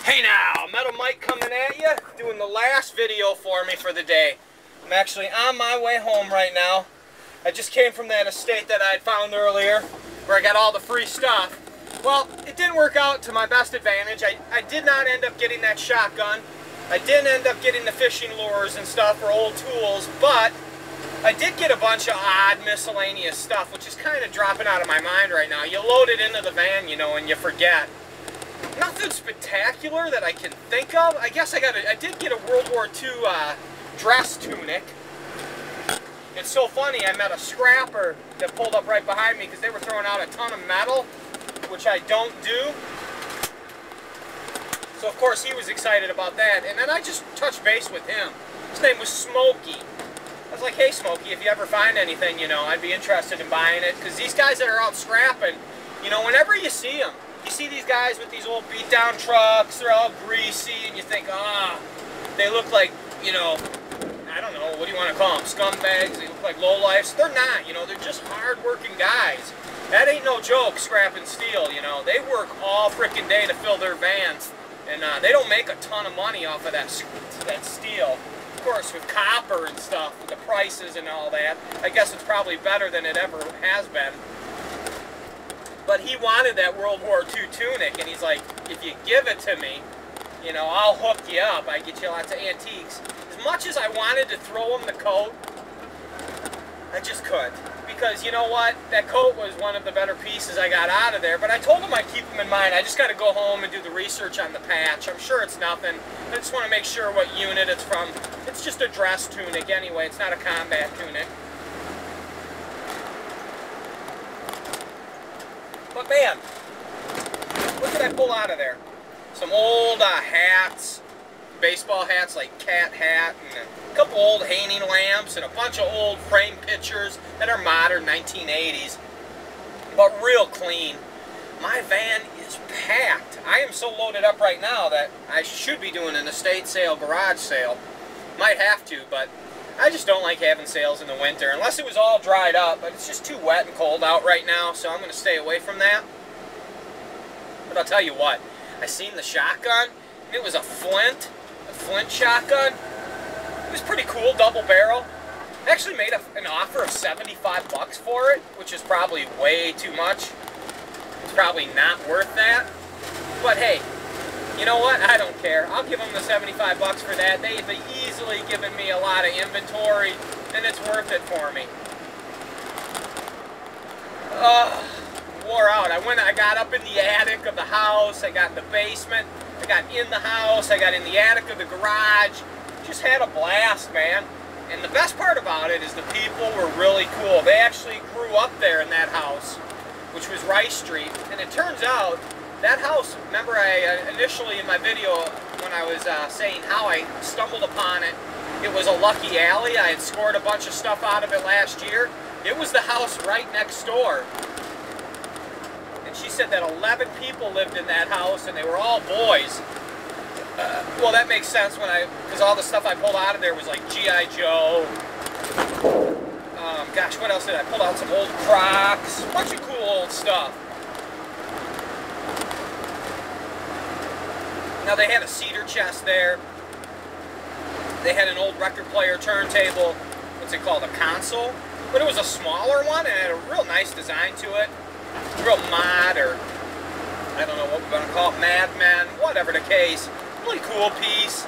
Hey now, Metal Mike coming at you, doing the last video for me for the day. I'm actually on my way home right now. I just came from that estate that I had found earlier, where I got all the free stuff. Well, it didn't work out to my best advantage. I did not end up getting that shotgun. I didn't end up getting the fishing lures and stuff or old tools, but I did get a bunch of odd miscellaneous stuff, which is kind of dropping out of my mind right now. You load it into the van, you know, and you forget. Nothing spectacular that I can think of. I guess I did get a World War II dress tunic. It's so funny, I met a scrapper that pulled up right behind me because they were throwing out a ton of metal, which I don't do. So of course he was excited about that, and then I just touched base with him. His name was Smokey. I was like, hey Smokey, if you ever find anything, you know, I'd be interested in buying it, because these guys that are out scrapping, you know, whenever you see them, you see these guys with these old beat-down trucks, they're all greasy, and you think, they look like, you know, I don't know, what do you want to call them, scumbags, they look like lowlifes. They're not, you know, they're just hard-working guys. That ain't no joke, scrapping steel, you know. They work all frickin' day to fill their vans, and they don't make a ton of money off of that steel. Of course, with copper and stuff, with the prices and all that, I guess it's probably better than it ever has been. But he wanted that World War II tunic, and he's like, if you give it to me, you know, I'll hook you up. I get you lots of antiques. As much as I wanted to throw him the coat, I just couldn't. Because, you know what, that coat was one of the better pieces I got out of there, but I told him I'd keep him in mind. I just got to go home and do the research on the patch. I'm sure it's nothing. I just want to make sure what unit it's from. It's just a dress tunic anyway. It's not a combat tunic. But man, what did I pull out of there? Some old hats, baseball hats like cat hat, and a couple old hanging lamps, and a bunch of old frame pictures that are modern 1980s, but real clean. My van is packed. I am so loaded up right now that I should be doing an estate sale, garage sale. Might have to, but I just don't like having sales in the winter, unless it was all dried up, but it's just too wet and cold out right now, so I'm going to stay away from that. But I'll tell you what, I seen the shotgun, and it was a flint shotgun. It was pretty cool, double barrel. I actually made an offer of 75 bucks for it, which is probably way too much. It's probably not worth that, but hey, you know what? I don't care. I'll give them the 75 bucks for that. They've easily given me a lot of inventory, and it's worth it for me. Wore out. I got up in the attic of the house. I got in the basement. I got in the house. I got in the attic of the garage. Just had a blast, man. And the best part about it is the people were really cool. They actually grew up there in that house, which was Rice Street. And it turns out that house, remember I initially in my video when I was saying how I stumbled upon it, it was a lucky alley. I had scored a bunch of stuff out of it last year. It was the house right next door. And she said that 11 people lived in that house, and they were all boys. Well, that makes sense because all the stuff I pulled out of there was like G.I. Joe. Gosh, what else did I pull out? Some old Crocs, a bunch of cool old stuff. Now they had a cedar chest there. They had an old record player turntable. What's it called? A console? But it was a smaller one and it had a real nice design to it. Real mod, or I don't know what we're going to call it, Mad Men, whatever the case. Really cool piece.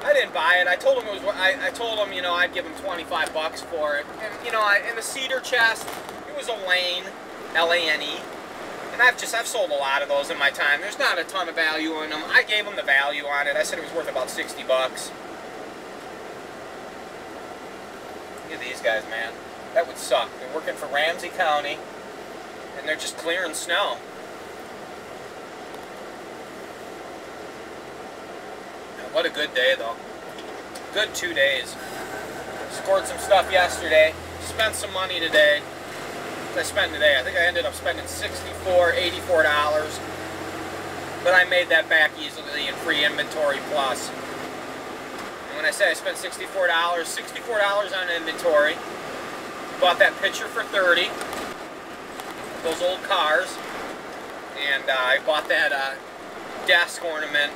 I didn't buy it. I told him I told him, you know, I'd give him 25 bucks for it. And you know, in the cedar chest, it was a Lane, L-A-N-E. And I've sold a lot of those in my time. There's not a ton of value in them. I gave them the value on it. I said it was worth about 60 bucks. Look at these guys, man. That would suck. They're working for Ramsey County, and they're just clearing snow. What a good day, though. Good 2 days. Scored some stuff yesterday. Spent some money today. I spent today. I think I ended up spending $84 but I made that back easily in free inventory plus. And when I say I spent $64 on inventory. Bought that picture for $30. Those old cars. And I bought that desk ornament,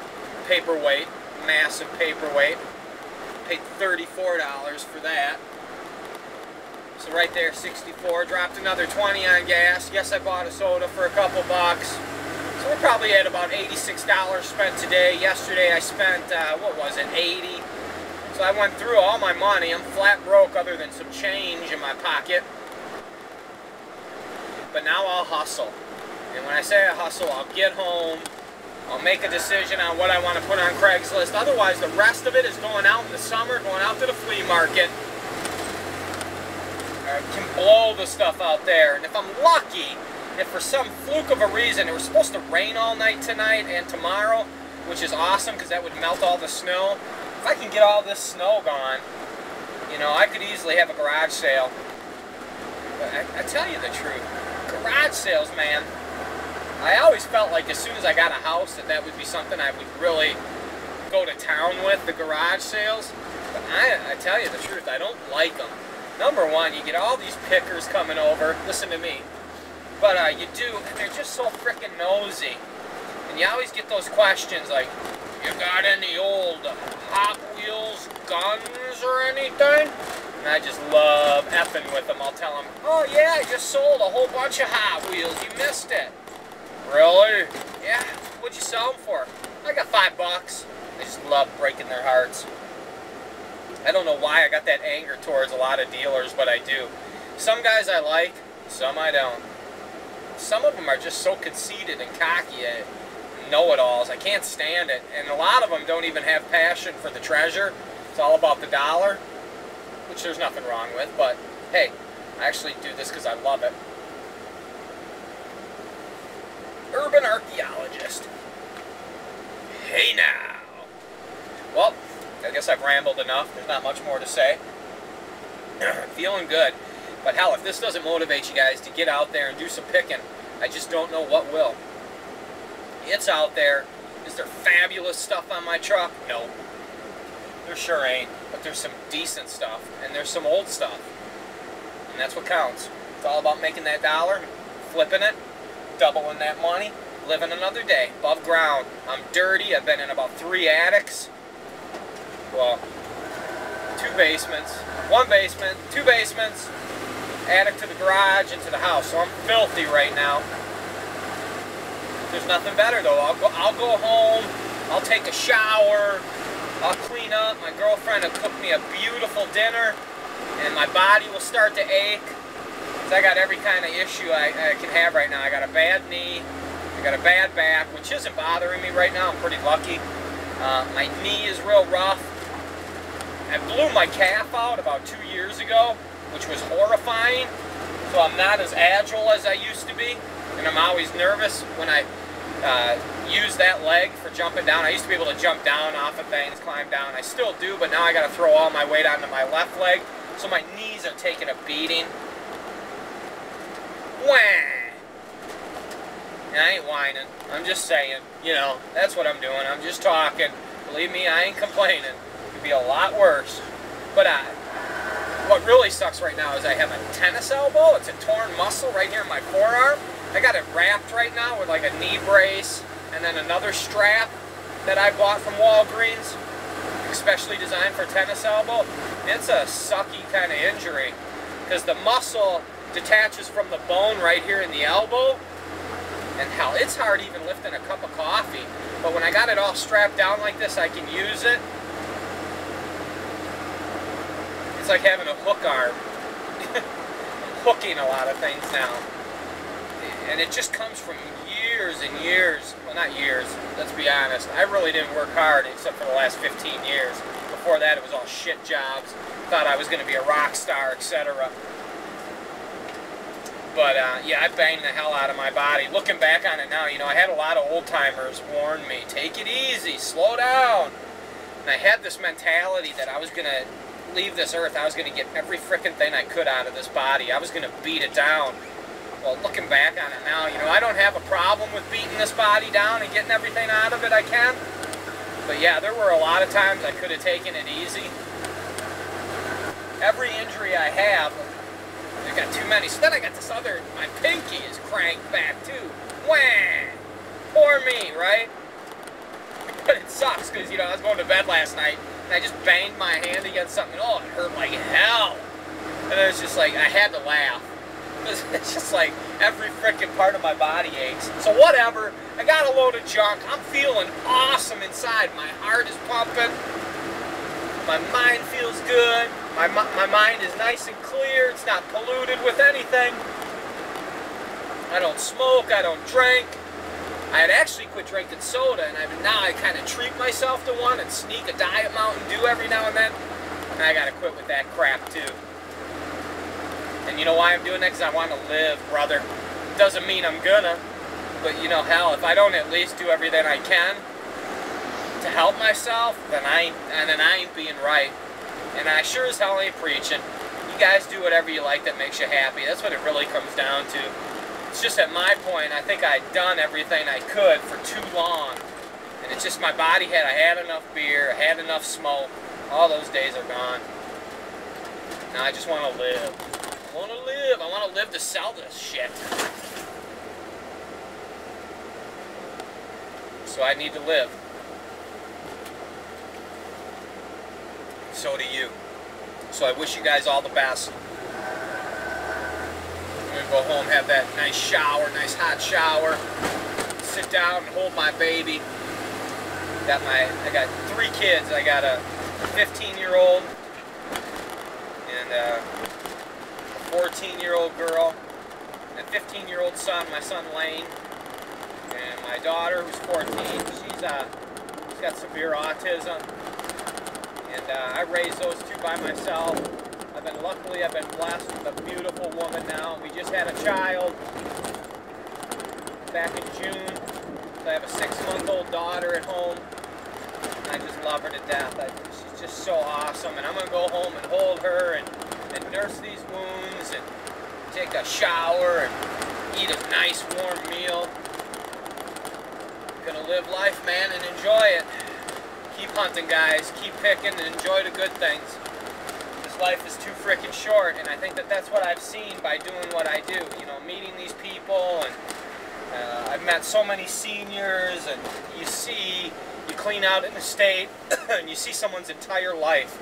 paperweight, massive paperweight. Paid $34 for that. So right there, 64. Dropped another 20 on gas. Yes, I bought a soda for a couple bucks. So we're probably at about $86 spent today. Yesterday I spent, what was it, 80. So I went through all my money. I'm flat broke other than some change in my pocket. But now I'll hustle. And when I say I hustle, I'll get home. I'll make a decision on what I want to put on Craigslist. Otherwise, the rest of it is going out in the summer, going out to the flea market. I can blow the stuff out there. And if I'm lucky, if for some fluke of a reason, it was supposed to rain all night tonight and tomorrow, which is awesome because that would melt all the snow. If I can get all this snow gone, you know, I could easily have a garage sale. But I tell you the truth, garage sales, man, I always felt like as soon as I got a house that would be something I would really go to town with, the garage sales. But I tell you the truth, I don't like them. Number one, you get all these pickers coming over, listen to me, but you do, and they're just so frickin' nosy. And you always get those questions like, you got any old Hot Wheels guns or anything? And I just love effing with them. I'll tell them, oh yeah, I just sold a whole bunch of Hot Wheels, you missed it. Really? Yeah, what'd you sell them for? I got $5. I just love breaking their hearts. I don't know why I got that anger towards a lot of dealers, but I do. Some guys I like, some I don't. Some of them are just so conceited and cocky, know-it-alls. I can't stand it. And a lot of them don't even have passion for the treasure. It's all about the dollar, which there's nothing wrong with, but hey, I actually do this because I love it. Urban archaeologist. Hey now. Well, I guess I've rambled enough. There's not much more to say. Feeling good. But hell, if this doesn't motivate you guys to get out there and do some picking, I just don't know what will. It's out there. Is there fabulous stuff on my truck? No. There sure ain't. But there's some decent stuff. And there's some old stuff. And that's what counts. It's all about making that dollar, flipping it, doubling that money, living another day above ground. I'm dirty. I've been in about 3 attics. Well, 2 basements. 1 basement, 2 basements, attic to the garage, into the house. So I'm filthy right now. There's nothing better though. I'll go home, I'll take a shower, I'll clean up, my girlfriend will cook me a beautiful dinner, and my body will start to ache. Because I got every kind of issue I can have right now. I got a bad knee, I got a bad back, which isn't bothering me right now. I'm pretty lucky. My knee is real rough. I blew my calf out about 2 years ago, which was horrifying. So I'm not as agile as I used to be. And I'm always nervous when I use that leg for jumping down. I used to be able to jump down off of things, climb down. I still do, but now I got to throw all my weight onto my left leg. So my knees are taking a beating. Wah! And I ain't whining. I'm just saying, you know, that's what I'm doing. I'm just talking. Believe me, I ain't complaining. It could be a lot worse. But what really sucks right now is I have a tennis elbow. It's a torn muscle right here in my forearm. I got it wrapped right now with like a knee brace and then another strap that I bought from Walgreens, especially designed for tennis elbow. It's a sucky kind of injury because the muscle detaches from the bone right here in the elbow. And hell, it's hard even lifting a cup of coffee. But when I got it all strapped down like this, I can use it. It's like having a hook arm. I'm hooking a lot of things now. And it just comes from years and years. Well, not years, let's be honest. I really didn't work hard except for the last 15 years. Before that, it was all shit jobs. Thought I was going to be a rock star, etc. But, yeah, I banged the hell out of my body. Looking back on it now, you know, I had a lot of old-timers warn me, take it easy, slow down. And I had this mentality that I was going to leave this earth. I was going to get every frickin' thing I could out of this body. I was going to beat it down. Well, looking back on it now, you know, I don't have a problem with beating this body down and getting everything out of it I can. But yeah, there were a lot of times I could have taken it easy. Every injury I have, I've got too many. So then I got this other, my pinky is cranked back too. Wham! Poor me, right? sucks because, you know, I was going to bed last night and I just banged my hand against something. Oh, it hurt like hell. And it was just like, I had to laugh. It's just like every freaking part of my body aches. So whatever, I got a load of junk. I'm feeling awesome inside. My heart is pumping. My mind feels good. My mind is nice and clear. It's not polluted with anything. I don't smoke. I don't drink. I had actually quit drinking soda, and now I kind of treat myself to one and sneak a Diet Mountain Dew every now and then. And I got to quit with that crap too. And you know why I'm doing that? Because I want to live, brother. Doesn't mean I'm gonna, but you know, hell, if I don't at least do everything I can to help myself, then I ain't being right. And I sure as hell ain't preaching. You guys do whatever you like that makes you happy. That's what it really comes down to. It's just at my point, I think I'd done everything I could for too long. And it's just my body I had enough beer, I had enough smoke. All those days are gone. Now I just want to live. I want to live. I want to live to sell this shit. So I need to live. So do you. So I wish you guys all the best. I'm going to go home, have that nice shower, nice hot shower. Sit down and hold my baby. I got 3 kids. I got a 15-year-old and a 14-year-old girl, and a 15-year-old son, my son Lane, and my daughter who's 14. She's got severe autism, and I raised those 2 by myself. Luckily I've been blessed with a beautiful woman now. We just had a child back in June. So I have a 6-month-old daughter at home. And I just love her to death. She's just so awesome. And I'm going to go home and hold her and nurse these wounds and take a shower and eat a nice warm meal. Gonna live life, man, and enjoy it. Keep hunting, guys. Keep picking and enjoy the good things. This life is too freaking short, and I think that's what I've seen by doing what I do. You know, meeting these people, and I've met so many seniors, and you clean out an estate, and you see someone's entire life.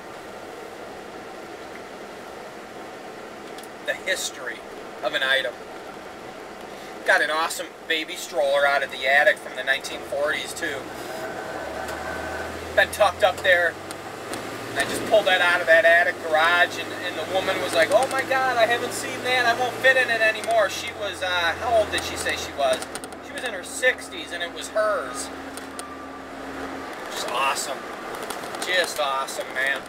The history of an item. Got an awesome baby stroller out of the attic from the 1940s too. Been tucked up there. I just pulled that out of that attic garage, and the woman was like, "Oh my God, I haven't seen that. I won't fit in it anymore." She was, how old did she say she was? She was in her 60s, and it was hers. Just awesome. Just awesome, man.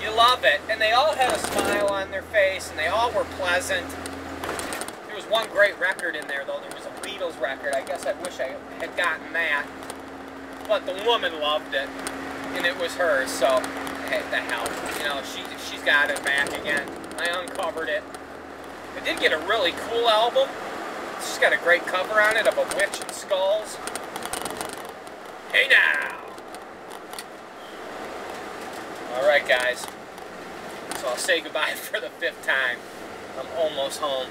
You love it. And they all had a smile on their face, and they all were pleasant. There was one great record in there, though. There was a Beatles record. I guess I wish I had gotten that. But the woman loved it, and it was hers, so hey, the hell. You know, she's got it back again. I uncovered it. I did get a really cool album. It's just got a great cover on it of a witch and skulls. Hey now! Alright guys, so I'll say goodbye for the 5th time. I'm almost home.